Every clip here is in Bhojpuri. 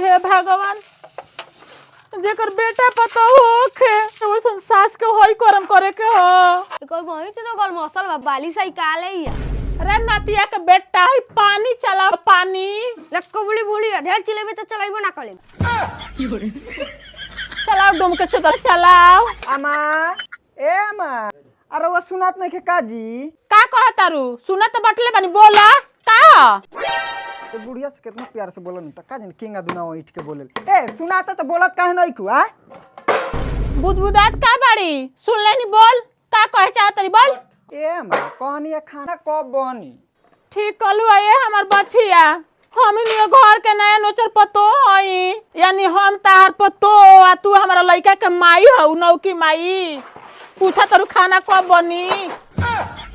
हे भगवान जेकर बेटा पता होखे वैसन सास के होई करम करे के हो एकर वही तो गल मसल बा बाली सही काले ही अरे नतिया के बेटा ही पानी चला पानी लक्को बुली बुली ढेर चिलेबे तो चलाइबो ना कले चलाओ डुम के चलाओ अमा ए अमा अरे वो सुनात नहीं के काजी का कहतारू सुनत बटले बनी बोला का तो बुढ़िया से कितना प्यार से बोलन त का जन किंगा दुना उठ के बोले ए सुनाता तो बोलत काहे नहीं कु आ बुदबुदात का बाड़ी सुन लेनी बोल का कहे चाहतरी बोल ए अमा कहनी है खाना कब बनी ठीक कलू आए हमर बछिया हम लिए घर के नया नोचर पतो हई यानी हम तार पतो आ तू हमारा लड़का के माई हऊ नौ की माई पूछा तरु खाना कब बनी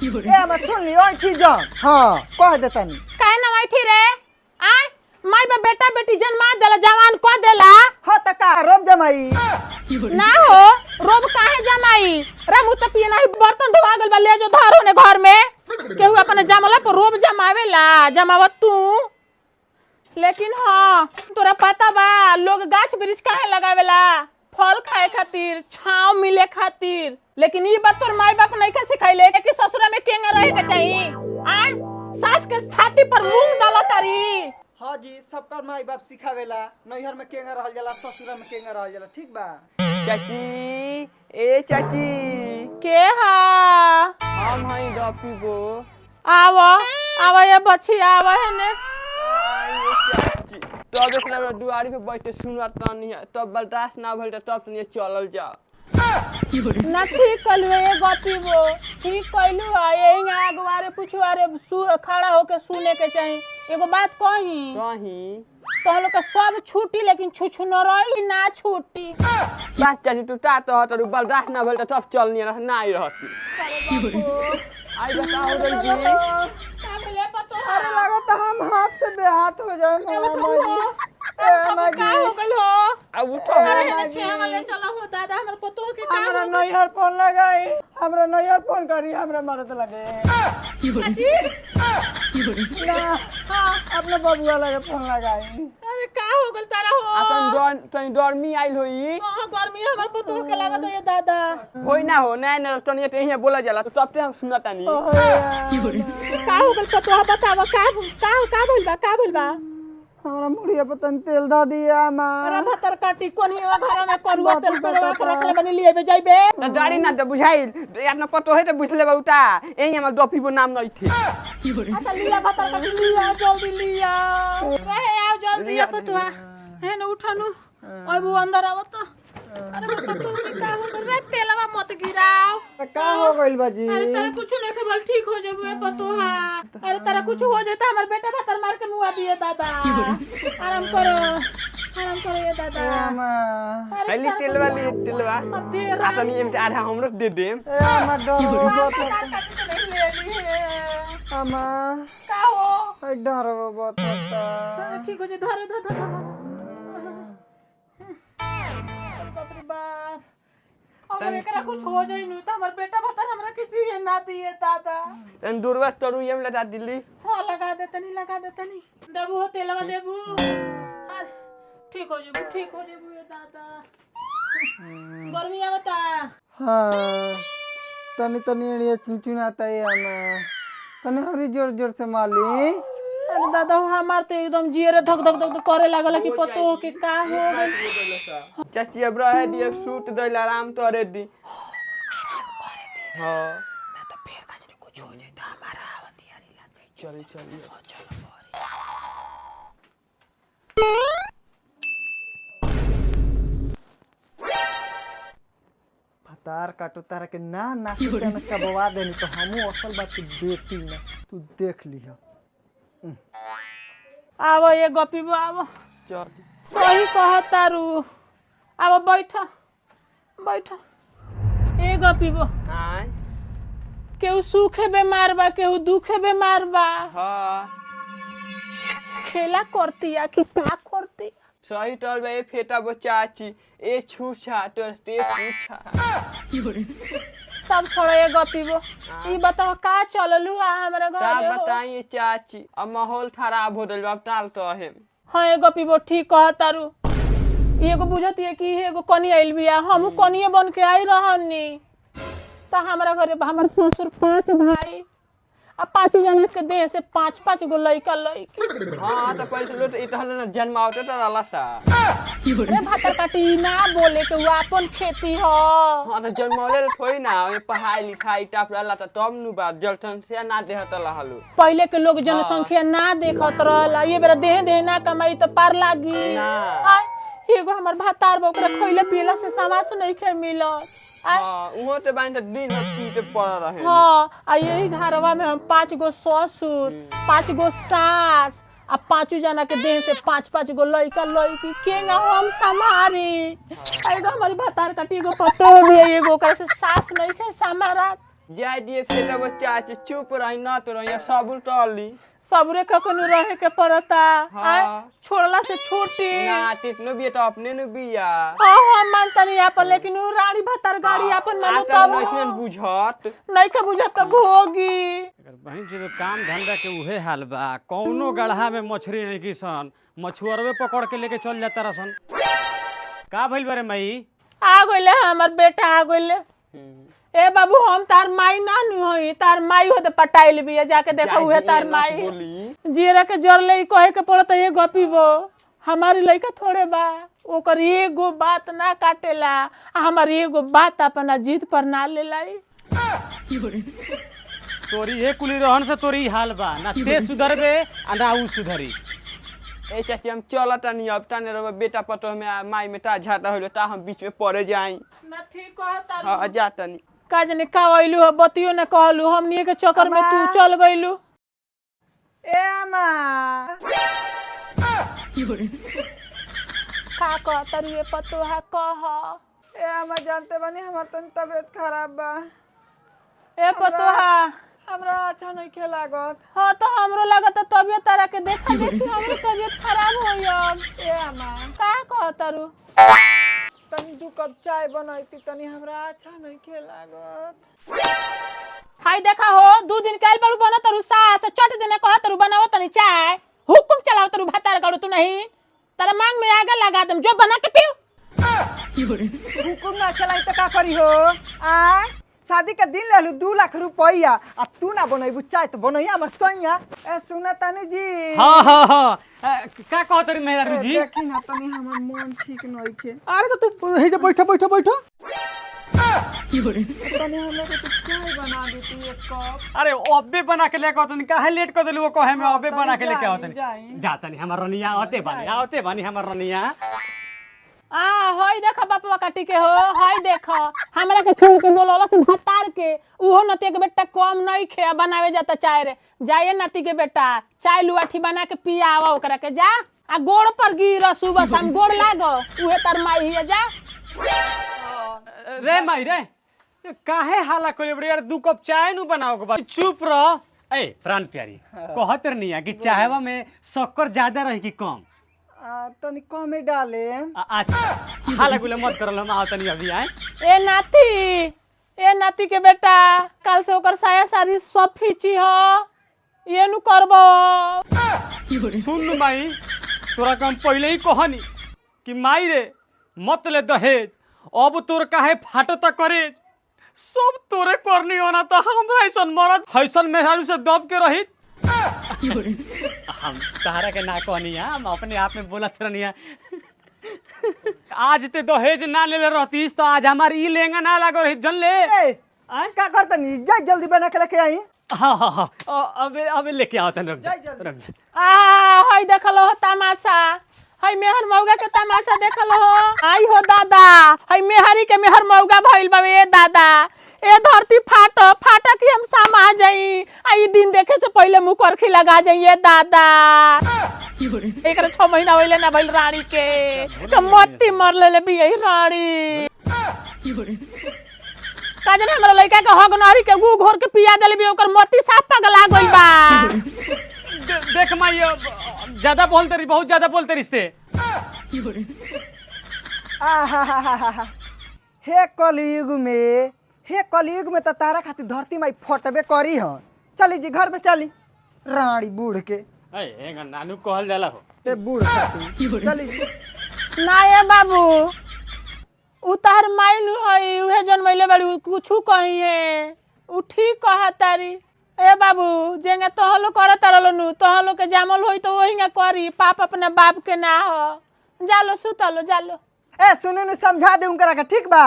ए अमा सुन लियो ठीक जा हां कह देतनी काहे ना बैठी रे आ माई बा बेटा बेटी जन्मा देला जवान क देला हो त का रोब जमाई ना हो रोब काहे जमाई रामू त पिए नाही बर्तन धोआ गल बा ले जो धारो ने घर में केहू अपन जमला पर रोब जमावेला जमावत तू लेकिन हाँ तोरा पता बा लोग गाछ वृक्ष काहे लगावेला फल खाए खातिर छांव मिले खातिर लेकिन ई बात तोर माई बाप नहीं के सिखाइले कि ससुरा में केंगे रहे के चाहिए आ सास के छाती पर मूंग डाला तारी हां जी सबकर माई बाप सिखावेला नैहर में केंगा रहल जाला ससुरा में केंगा रहल जाला ठीक बा चाची ए चाची के हा हम हई गपी गो आवा ये बच्ची आवा है ने चाची तब एकरा दुआरी पे बैठे सुनत नहीं है तब बर्दाश्त ना भइल तब तनी चलल जा ना ठीक कलू ये गपी वो ठीक कइलू है यही आगवारे पुछवारे खड़ा होके सुने के चाहिए एगो बात कही तो लोग का सब छूटी लेकिन छुछु न रही ना छूटी बस चाची तू ता तो बर्दाश्त ना भइल तब चलनी ना आई रहती आई बताओ रे जी का मिले पतो अरे लगत हम हाथ से बेहाथ हो जाए का हो गइल हो अब उठो अरे ने छे वाले चला हो दादा हमर पतो के का हमरा नैहर फोन लगाई हमरा नैहर फोन करी हमरा मरद लगे जी ना हां अपने बबुआ लगे फोन लगाई अरे का हो गइल तारा हो तनी गर्मी आइल होई हां गर्मी हमर पतो के लागत है दादा होई ना हो ना तनी यही बोला जाला तो सब हम सुनता नहीं का हो गइल पतो बतावा का बोलबा हमरा मुड़िया पतन तेल दा दिया मां अरे भतर काटी कोनी घर में करुआ तेल पे रखले बनी लिए बे जाइबे त दाड़ी ना त बुझाइल यातना पतो है त बुझले बाउटा एही हमर डॉफी को नाम नहीं थे अच्छा लिया भतर काटी लिया जल्दी लिया रहे आओ जल्दी पतुआ है न उठानु ओए वो अंदर आवत अरे पतो के का हो रे तेलवा मत गिराओ का हो गइल बाजी अरे तेरा कुछ नहीं खबर ठीक हो जाबे पतोहा अरे तेरा कुछ हो जाता हमर बेटा भतर मार के मुआ दिए दादा आराम करो ये दादा मां पहले तेलवा आतनी एम आधा हमरो दे देम ए मां डरो का मां हो डरो बताता ठीक हो जाए धरे बाप रे बाप अगर एकरा कुछ हो जाई नु त हमर बेटा भतर हमरा किसी ना दिए दादा तन दुर्वा तरू एम लगा दिल्ली हां लगा देतनी देबू हो तेलवा देबू अरे ठीक हो जेबू ये दादा गर्मी आवता हां तनी एड़िया चुनचुनाता है अमा तने हरी जोर से माली अरे दादा हमार तो एकदम जियरे धक करे लागल कि पतो के का हो गइल चाची अब रहे दिए सूट दैल आराम तो दी हां ना तो फिर काजरे कुछ हो जाए तो हमारा हथियारी लाते चल तार काटो तारा के ना के कबवा देनी तो हमहू असल बात के देखती ना तू देख लिह आव ये गपी आव चल सही कहतारू आव बैठ ए गपी आय केहू सुखे बेमार बा केहू दुखे बेमार बा हां खेला करती या कि का करती सही टल बे फेटा बो चाची ए छूछा तो ते छूछा सब छोड़ो ये गपीबो ई बताओ का चललू आ हमरा घर का बताइए चाची अब माहौल खराब हो रहल बा टाल तो है हाँ एगो पीबो ठीक कह तारू एगो बुझती है कि एगो कनी आइल बिया हमहू कनिए बन के आई रहनी तो हमारा घरे हमार ससुर 5 भाई आ 5 जना के देह से 5 गो लइका लइकी हाँ तो पहले लोट इतहल न जन्मावते त रहला सा अरे भातर काटी ना बोले के वो अपन खेती हो हाँ तो जन्मावले थोड़ी ना ओए पढ़ाई लिखाई टाप रहला त तब नु बात जलठन से ना देहत रहलू पहले के लोग जनसंख्या ना देखत रहला ये बेरा देह ना कमाई तो पार लागी ना। आय एगो हमर भातार बा ओकरा खइले पियला से समास नहीं खे मिलत हाँ उहो ते बाइन त दिन भर पीते पड़ रहे हाँ आ यही घरवा में हम 5 गो ससुर 5 गो सास आ 5 जना के देह से 5 गो लइका लइकी केंगा हम संभारी एगो हमारी भातार काटी एगो पतो भी है, एगो ओकरा से सास नहीं खे संभारा जाय दिए फेटा बच्चा चुप रही ना तो रही सब उल्टली सबरे कखनो रहे के पड़ता हाँ। छोड़ला से छोटी ना तितनो बिया तो अपने नु बिया हाँ हम मानता नहीं अपन लेकिन उ राड़ी भातार गाड़ी अपन मानो आता तब नइसन बुझत नहीं के बुझत तब भोगी बहन जी तो काम धंधा के उहे हाल बा कौनो गढ़ा में मछली नहीं की सन मछुआरवे पकड़ के लेके चल जाता रसन का भइल बारे मई आ गइले हमर बेटा आ गइले ए बाबू हम तार माई ना नु होई तार माई होते पटाइल बिया जाके देखो उहे तार माई जीरा के जर ले कहे के पड़त ये गपीबो हमारी लइका थोड़े बा ओकर एगो बात ना काटेला आ हमार एगो बात अपना जिद पर ना लेलाई तोरी ये कुली रहन से तोरी हाल बा ना ते सुधरबे आ ना उ सुधरी ए चाची हम चलता नहीं अब ताने रो बेटा पतो में माई में ता झाटा होलो ता हम बीच में पड़े जाई ना ठीक कहता हां जाता नहीं काज ने कावैलू ह बतियो न कहलू हमनी के चक्कर में तू चल गइलू ए अम्मा का कहता रे पतो है कह ए अम्मा जानते बानी हमार तन तबीयत खराब बा ए पतो है हमरा अच्छा नहीं खे लागत हाँ तो हमरो लगत तबियत तारा के देखा देखी हमरो तबियत खराब होई अब ए अम्मा का कहता रू तनी 2 कप चाय बनैती तनी हमरा अच्छा नहीं खे लागत हाय देखा हो 2 दिन काल बारू बना तरू सास चट देने कह तरू बनाओ तनी चाय हुकुम चलाओ तरू भातार करू तू नहीं तारा मांग में आगे लगा दम जो बना के पियो हुकुम ना चलाई त का करी हो आ शादी के दिन लेलू 2 लाख रुपया अब तू ना बनैबू चाय तो बनैया हमर सैया ए सुना तनी जी हां हां हां का कहत रे मेहरारू जी देखी ना तनी हमर मन ठीक नहीं खे अरे तो तू हे जे बैठो तनी हमरा के तो चाय बना देती 1 कप अरे अबे बना के लेके आवतनी काहे लेट कर देलू वो कहे में अबे बना के लेके आवतनी जाई। जाता नहीं हमर रनिया आते बानी हमर रनिया आ होय देखा बापवा काटी के हो होय देखा हमरा के छोड़ के बोलला से भातार के उहो नती के बेटा कम नहीं खे बनावे जाता चाय रे जाए नती के बेटा चाय लुआठी बना के पियावा ओकरा के जा आ गोड़ पर गिर सुबह शाम गोड़ लागो उहे तार माई है जा रे माई रे काहे हाला कोले बड़ी यार 2 कप चाय नु बनाओ के बाद चुप रह ए प्राण प्यारी कहत रनिया कि चाहवा में शक्कर ज्यादा रही कि कम तनी कमे डाले अच्छा हाला गुले मत करल हम आवतनी अभी आए ए नाती के बेटा कल से ओकर साया सारी सब फीची हो ये नु करबो सुन माई तोरा काम पहले ही कहनी कि माई रे मत ले दहेज अब तोर काहे फाटता करे सब तोरे करनी होना तो हमरा ऐसन मरद हैसन मेहरारू से दब के रही हम तारा के ना कहनी हम अपने आप में बोलत रहनी आज ते दहेज ना ले रहतीस तो आज हमार ई लेंगा ना लागो रही जन ले का करतनी जाई जल्दी बना के लेके आई हाँ हाँ हाँ अबे लेके आओ तन रुक जा आ हई देखलो हो तमाशा हई मेहर मौगा के तमाशा देखलो हो आई हो दादा हई मेहरी के मेहर मौगा भइल बा ए दादा ए धरती फाटा कि हम सामा जाई आई दिन देखे से पहले मुंह करखी लगा जाई ए दादा एकरा 6 महीना होइले ना भइल रानी के तो मत्ती मर लेले भी यही रानी काजन हमरा लइका के हगनहरी के गु घोर के पिया देले भी ओकर मत्ती साफ पगला गइल बा देख माई ज्यादा बोलते रही बहुत ज्यादा बोलते रिश्ते हे कलयुग में तो तारा खातिर धरती माई फटबे करी ह चली जी घर में चली रानी बूढ़ के ए नानू कहल जाला हो ते बूढ़ खातिर चली ना ये बाबू उ तार माई नु हई उहे जनमैले बड़ी कुछु कही है उ ठीक कहा तारी ए बाबू जेंगे तहलो कर तारलो नु तहलो के जामल होई तो वही करी पाप अपने बाप के ना हो जालो सुतलो जालो ए सुनु नु समझा दे उनकरा के ठीक बा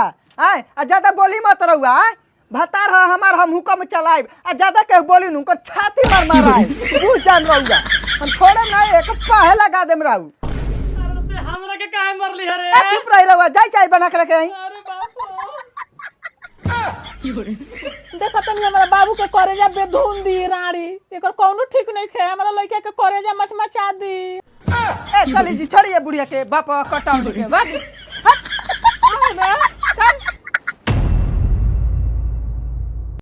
आय आ ज्यादा बोली मत रहुआ आय भतार है हमार हम हुक्म चलाइब आ ज्यादा के बोली नु उनकर छाती मार माराए तू जान रहुआ हम छोड़े ना एक पाहे लगा देम रहू अरे हमरा के काहे मरली हरे ए चुप रही रहुआ जाई चाय बना के लेके आई अरे बाप देखो तनी हमारा बाबू के करेजा बेधुन दी राड़ी एकर कौनो ठीक नहीं खे हमारा लड़का के करेजा मचमचा दी ए चली जी छोड़िए बुढ़िया के बाप कटाऊ के भाग ना